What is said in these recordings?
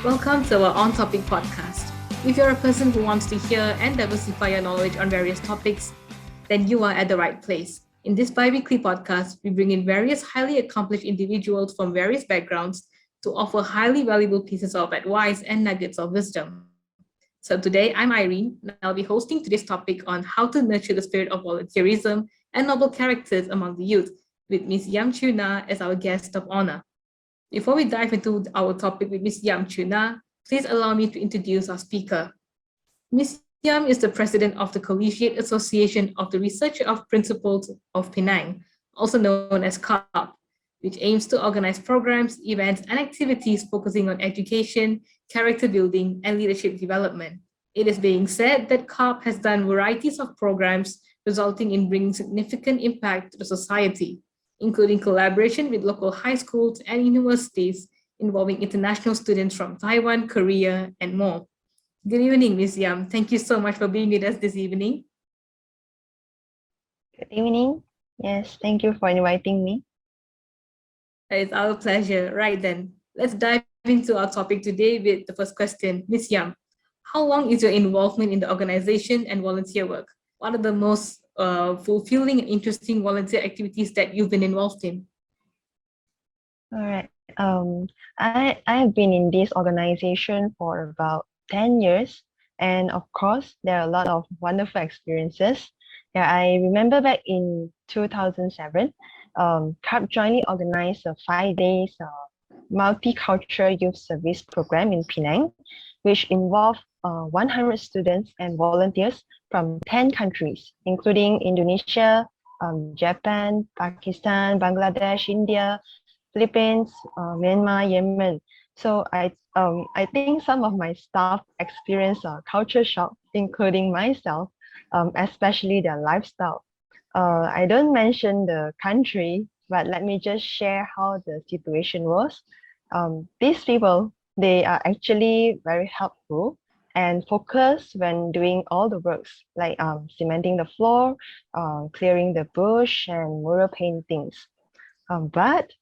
Welcome to our On Topic podcast. If you're a person who wants to hear and diversify your knowledge on various topics, then you are at the right place. In this bi-weekly podcast, we bring in various highly accomplished individuals from various backgrounds to offer highly valuable pieces of advice and nuggets of wisdom. So today, I'm Irene, and I'll be hosting today's topic on how to nurture the spirit of volunteerism and noble characters among the youth, with Ms. Yeam Chew Na as our guest of honor. Before we dive into our topic with Ms. Yeam Chew Na, please allow me to introduce our speaker. Ms. Yeam is the president of the Collegiate Association of the Researcher of Principles of Penang, also known as CARP, which aims to organize programs, events, and activities focusing on education, character building, and leadership development. It is being said that CARP has done varieties of programs resulting in bringing significant impact to the society, including collaboration with local high schools and universities involving international students from Taiwan, Korea, and more. Good evening, Ms. Yeam. Thank you so much for being with us this evening. Good evening. Yes, thank you for inviting me. It's our pleasure. Right then, let's dive into our topic today with the first question. Ms. Yeam, how long is your involvement in the organization and volunteer work? What are the most fulfilling and interesting volunteer activities that you've been involved in? All right. I have been in this organization for about 10 years, and of course, there are a lot of wonderful experiences. Yeah, I remember back in 2007, CARP jointly organized a 5 days multicultural youth service program in Penang, which involved 100 students and volunteers from 10 countries, including Indonesia, Japan, Pakistan, Bangladesh, India, Philippines, Myanmar, Yemen. So I think some of my staff experienced a culture shock, including myself, especially their lifestyle. I don't mention the country, but let me just share how the situation was. These people, they are actually very helpful and focused when doing all the works, like cementing the floor, clearing the bush, and mural paintings. But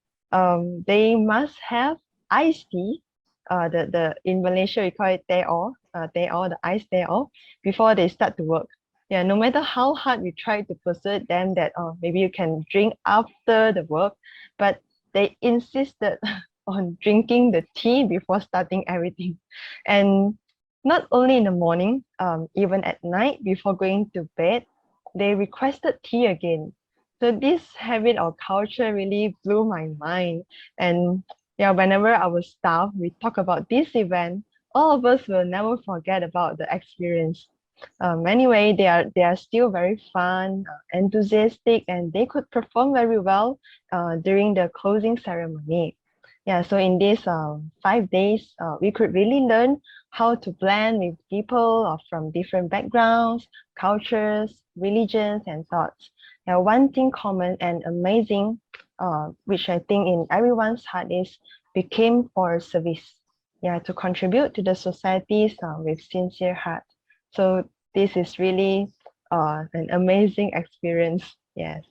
they must have iced tea. The in Malaysia we call it teh or the ice teh or before they start to work. Yeah, no matter how hard we try to persuade them that maybe you can drink after the work, but they insisted on drinking the tea before starting everything. And not only in the morning, even at night before going to bed, they requested tea again. So this habit or culture really blew my mind. And yeah, whenever our staff we talk about this event, all of us will never forget about the experience. Anyway, they are still very fun, enthusiastic, and they could perform very well during the closing ceremony. Yeah, so in these 5 days, we could really learn how to blend with people from different backgrounds, cultures, religions, and thoughts. Now, one thing common and amazing, which I think in everyone's heart is became for service. Yeah, to contribute to the societies with sincere heart. So this is really an amazing experience. Yes.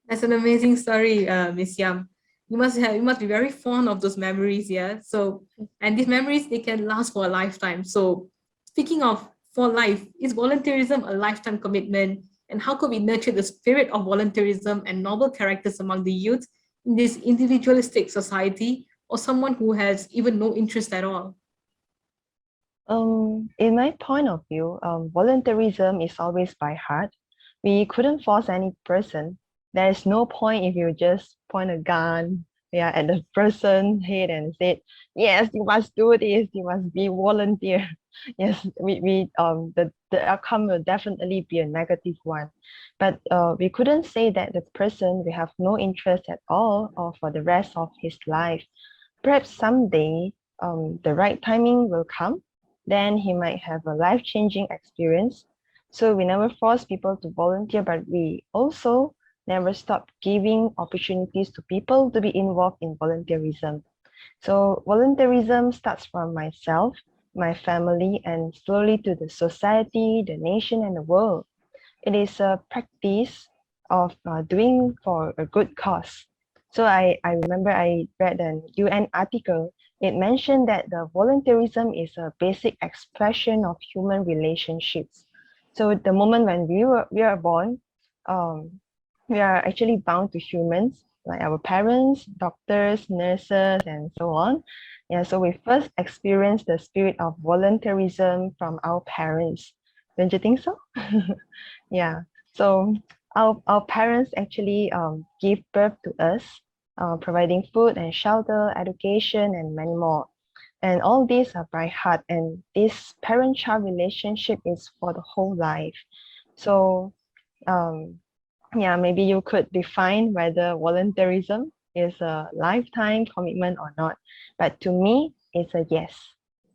That's an amazing story, Ms. Yeam. You must be very fond of those memories, yeah. So, and these memories they can last for a lifetime. So, speaking of for life, is volunteerism a lifetime commitment? And how could we nurture the spirit of volunteerism and noble characters among the youth in this individualistic society, or someone who has even no interest at all? In my point of view, volunteerism is always by heart. We couldn't force any person. There is no point if you just point a gun, yeah, at the person's head and say, yes, you must do this, you must be volunteer. Yes, the outcome will definitely be a negative one. But we couldn't say that the person will have no interest at all or for the rest of his life. Perhaps someday the right timing will come, then he might have a life-changing experience. So we never force people to volunteer, but we also never stop giving opportunities to people to be involved in volunteerism. So volunteerism starts from myself, my family, and slowly to the society, the nation, and the world. It is a practice of doing for a good cause. So I remember I read an UN article it mentioned that the volunteerism is a basic expression of human relationships. So the moment when we are born, um, we are actually bound to humans, like our parents, doctors, nurses, and so on. Yeah, so we first experience the spirit of volunteerism from our parents. Don't you think so? Yeah. So our parents actually give birth to us, providing food and shelter, education, and many more. And all these are by heart, and this parent-child relationship is for the whole life. So um, yeah, maybe you could define whether volunteerism is a lifetime commitment or not. But to me, it's a yes.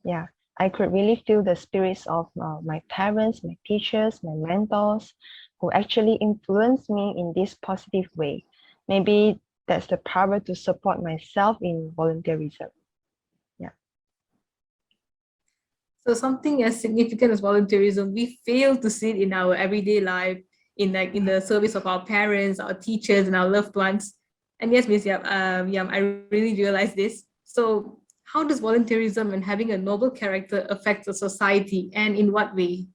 Yeah, I could really feel the spirits of my parents, my teachers, my mentors, who actually influenced me in this positive way. Maybe that's the power to support myself in volunteerism. Yeah. So something as significant as volunteerism, we fail to see it in our everyday life, in the service of our parents, our teachers, and our loved ones. And yes, Miss Yap, I really realized this. So how does volunteerism and having a noble character affect the society, and in what way?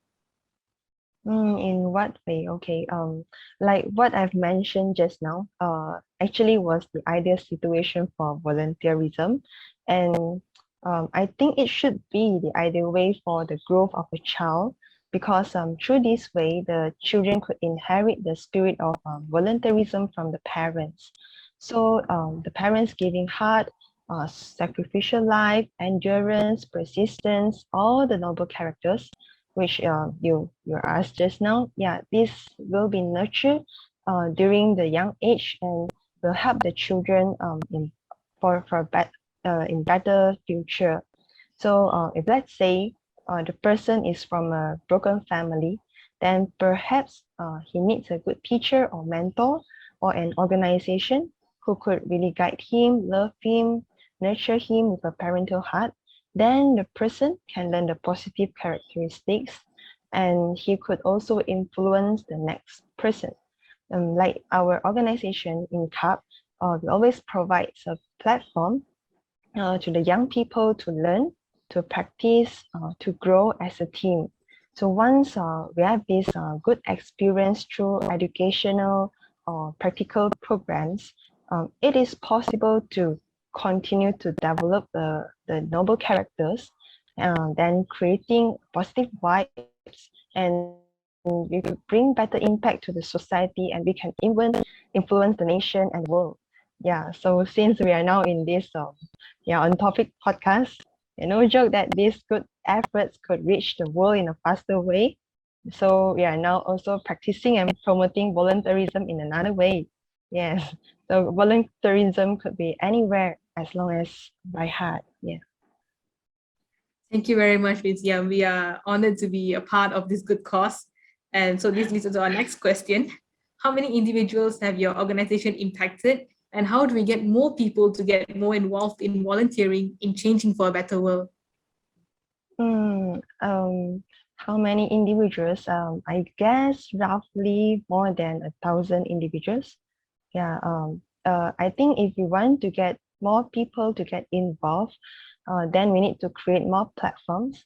In what way? Okay. Like what I've mentioned just now, actually was the ideal situation for volunteerism, and I think it should be the ideal way for the growth of a child, because through this way, the children could inherit the spirit of volunteerism from the parents. So the parents giving heart, sacrificial life, endurance, persistence, all the noble characters which you asked just now, yeah, this will be nurtured during the young age and will help the children in better future. So if let's say the person is from a broken family, then perhaps he needs a good teacher or mentor or an organization who could really guide him, love him, nurture him with a parental heart. Then the person can learn the positive characteristics, and he could also influence the next person. Like our organization in CARP, we always provides a platform to the young people to learn, to practice, to grow as a team. So once we have this good experience through educational or practical programs, it is possible to continue to develop the noble characters, then creating positive vibes, and we could bring better impact to the society, and we can influence the nation and the world. Yeah, so since we are now in this on topic podcast, no joke that these good efforts could reach the world in a faster way. So we are now also practicing and promoting volunteerism in another way. Yes. So volunteerism could be anywhere as long as by heart. Yeah. Thank you very much, Miss Yam. We are honored to be a part of this good cause. And so this leads us to our next question. How many individuals have your organization impacted? And how do we get more people to get more involved in volunteering in changing for a better world? Hmm. How many individuals? I guess roughly more than 1,000 individuals. Yeah. I think if we want to get more people to get involved, then we need to create more platforms,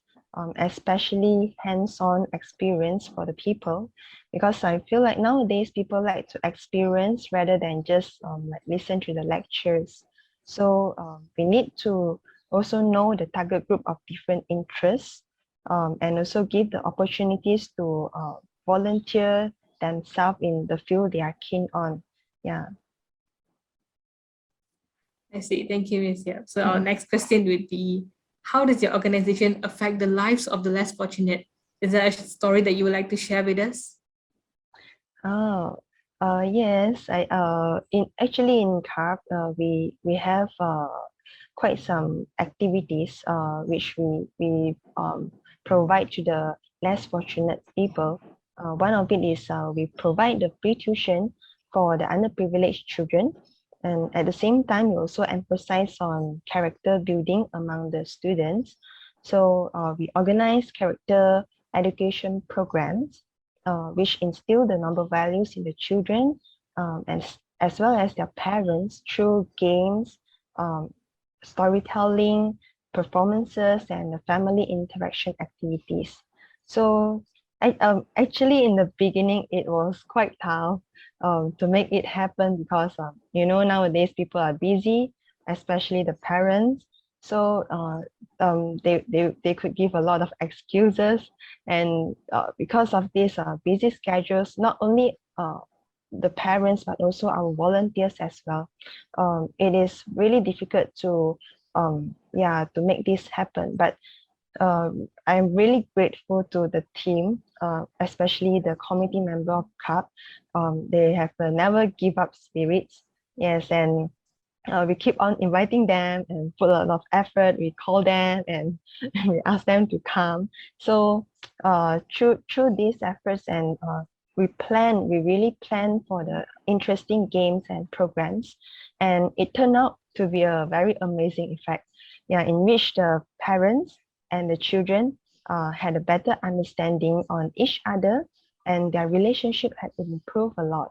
especially hands-on experience for the people, because I feel like nowadays people like to experience rather than just like listen to the lectures. So we need to also know the target group of different interests, and also give the opportunities to volunteer themselves in the field they are keen on. Yeah. I see. Thank you, Ms. Yap. So our Mm. next question would be, how does your organization affect the lives of the less fortunate? Is there a story that you would like to share with us? Oh, yes. I in actually in CARP, we have quite some activities which we provide to the less fortunate people. One of it is we provide the free tuition for the underprivileged children, and at the same time, we also emphasize on character building among the students. So we organize character education programs which instill the noble values in the children, as well as their parents through games, um, storytelling, performances, and the family interaction activities. So actually in the beginning it was quite tough to make it happen because nowadays people are busy, especially the parents. So they could give a lot of excuses, and because of these busy schedules, not only the parents but also our volunteers as well, it is really difficult to make this happen. But I'm really grateful to the team, especially the committee member of CARP. They have a never give up spirits. Yes, and we keep on inviting them and put a lot of effort. We call them and we ask them to come. So through these efforts, and we really plan for the interesting games and programs, and it turned out to be a very amazing effect. Yeah, in which the parents and the children had a better understanding on each other, and their relationship had improved a lot.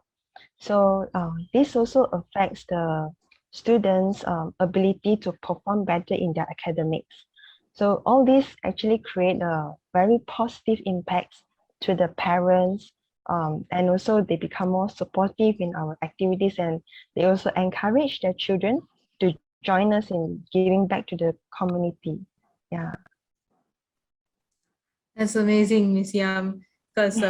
So this also affects the students' ability to perform better in their academics. So all this actually create a very positive impact to the parents, and also they become more supportive in our activities, and they also encourage their children to join us in giving back to the community. Yeah. That's amazing, Miss Yam. Because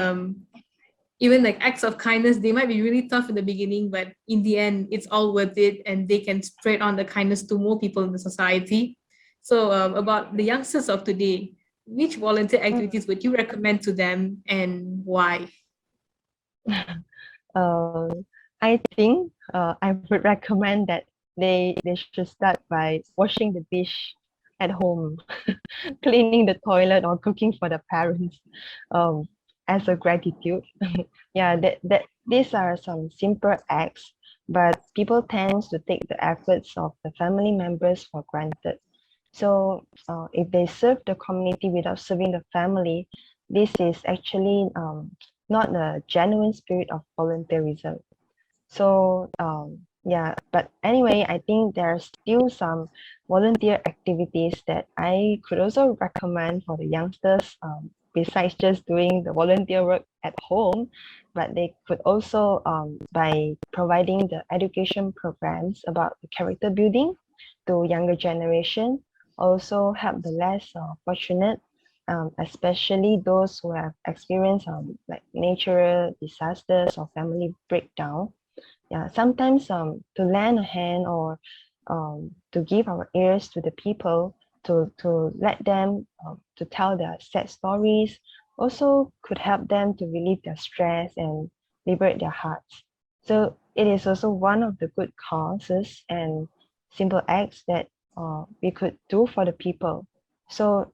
even like acts of kindness, they might be really tough in the beginning, but in the end, it's all worth it, and they can spread on the kindness to more people in the society. So, about the youngsters of today, which volunteer Mm. activities would you recommend to them, and why? I think I would recommend that they should start by washing the dish at home, cleaning the toilet, or cooking for the parents, um, as a gratitude. Yeah, that these are some simple acts, but people tends to take the efforts of the family members for granted. So if they serve the community without serving the family, this is actually not a genuine spirit of volunteerism. So yeah, but anyway, I think there are still some volunteer activities that I could also recommend for the youngsters, besides just doing the volunteer work at home, but they could also, by providing the education programs about the character building to younger generation, also help the less fortunate, especially those who have experienced like natural disasters or family breakdown. Yeah, sometimes to lend a hand, or to give our ears to the people, to let them to tell their sad stories, also could help them to relieve their stress and liberate their hearts. So it is also one of the good causes and simple acts that we could do for the people. So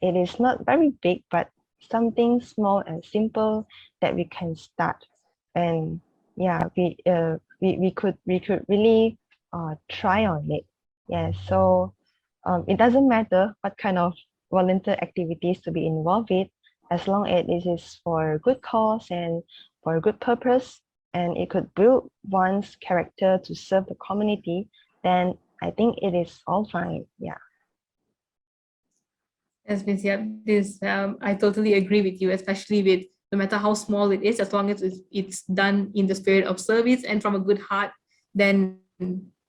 it is not very big, but something small and simple that we can start. And yeah, we could really try on it. Yeah, so it doesn't matter what kind of volunteer activities to be involved with, as long as it is for a good cause and for a good purpose, and it could build one's character to serve the community, then I think it is all fine. Yeah. Yes, Miss Yap, this I totally agree with you, especially with no matter how small it is, as long as it's done in the spirit of service and from a good heart, then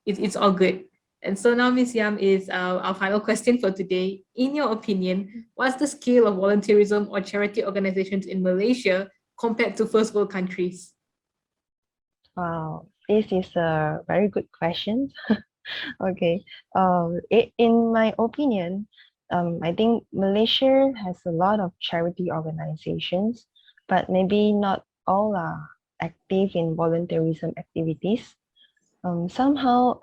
it's all good. And so now, Miss Yam, is our final question for today. In your opinion, what's the scale of volunteerism or charity organizations in Malaysia compared to first world countries? Wow, this is a very good question. Okay. In my opinion, I think Malaysia has a lot of charity organizations, but maybe not all are active in volunteerism activities. Somehow,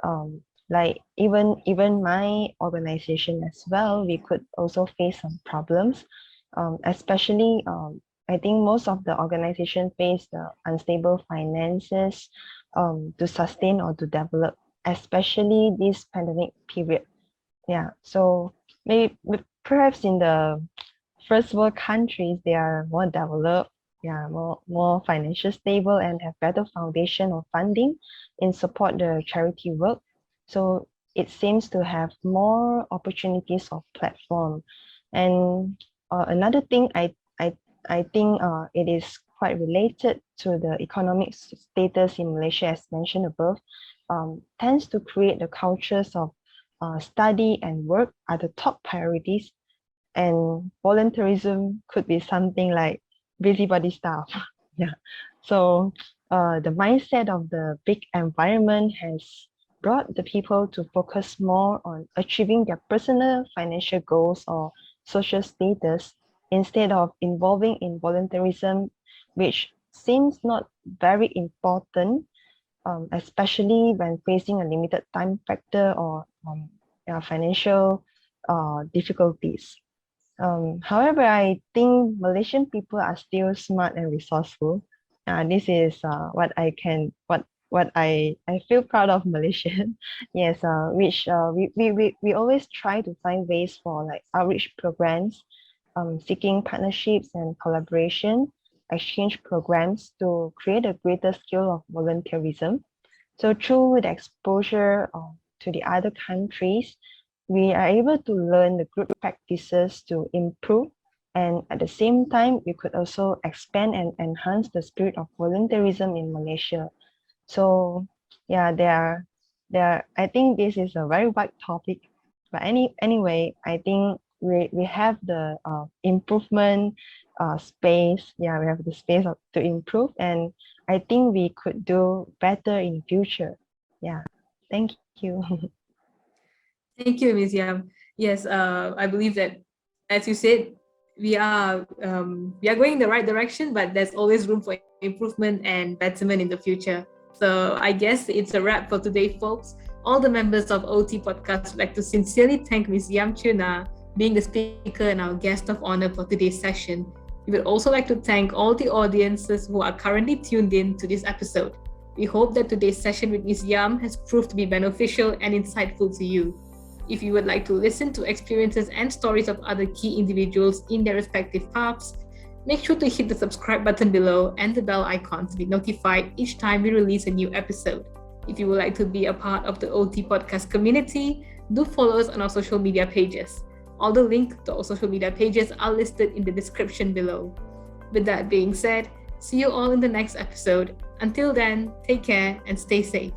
like even my organization as well, we could also face some problems. Especially, I think most of the organization face the unstable finances to sustain or to develop, especially this pandemic period. Yeah, so perhaps in the first world countries, they are more developed, yeah, more financially stable, and have better foundation or funding in support the charity work. So it seems to have more opportunities of platform. And another thing I think it is quite related to the economic status in Malaysia, as mentioned above, tends to create the cultures of study and work are the top priorities, and volunteerism could be something like busybody stuff. Yeah. So the mindset of the big environment has brought the people to focus more on achieving their personal financial goals or social status instead of involving in volunteerism, which seems not very important, especially when facing a limited time factor or yeah, financial difficulties. However, I think Malaysian people are still smart and resourceful. This is what I feel proud of Malaysian. Yes, which we always try to find ways for like outreach programs, seeking partnerships and collaboration, exchange programs to create a greater scale of volunteerism. So through the exposure to the other countries, we are able to learn the group practices to improve. And at the same time, we could also expand and enhance the spirit of volunteerism in Malaysia. So yeah, I think this is a very wide topic. But anyway, I think we have the improvement space. Yeah, we have the space to improve, and I think we could do better in future. Yeah, thank you. Thank you, Ms. Yam. Yes, I believe that, as you said, we are going in the right direction, but there's always room for improvement and betterment in the future. So I guess it's a wrap for today, folks. All the members of OT Podcast would like to sincerely thank Ms. Yeam Chew Na being the speaker and our guest of honor for today's session. We would also like to thank all the audiences who are currently tuned in to this episode. We hope that today's session with Ms. Yam has proved to be beneficial and insightful to you. If you would like to listen to experiences and stories of other key individuals in their respective paths, make sure to hit the subscribe button below and the bell icon to be notified each time we release a new episode. If you would like to be a part of the OT Podcast community, do follow us on our social media pages. All the links to our social media pages are listed in the description below. With that being said, see you all in the next episode. Until then, take care and stay safe.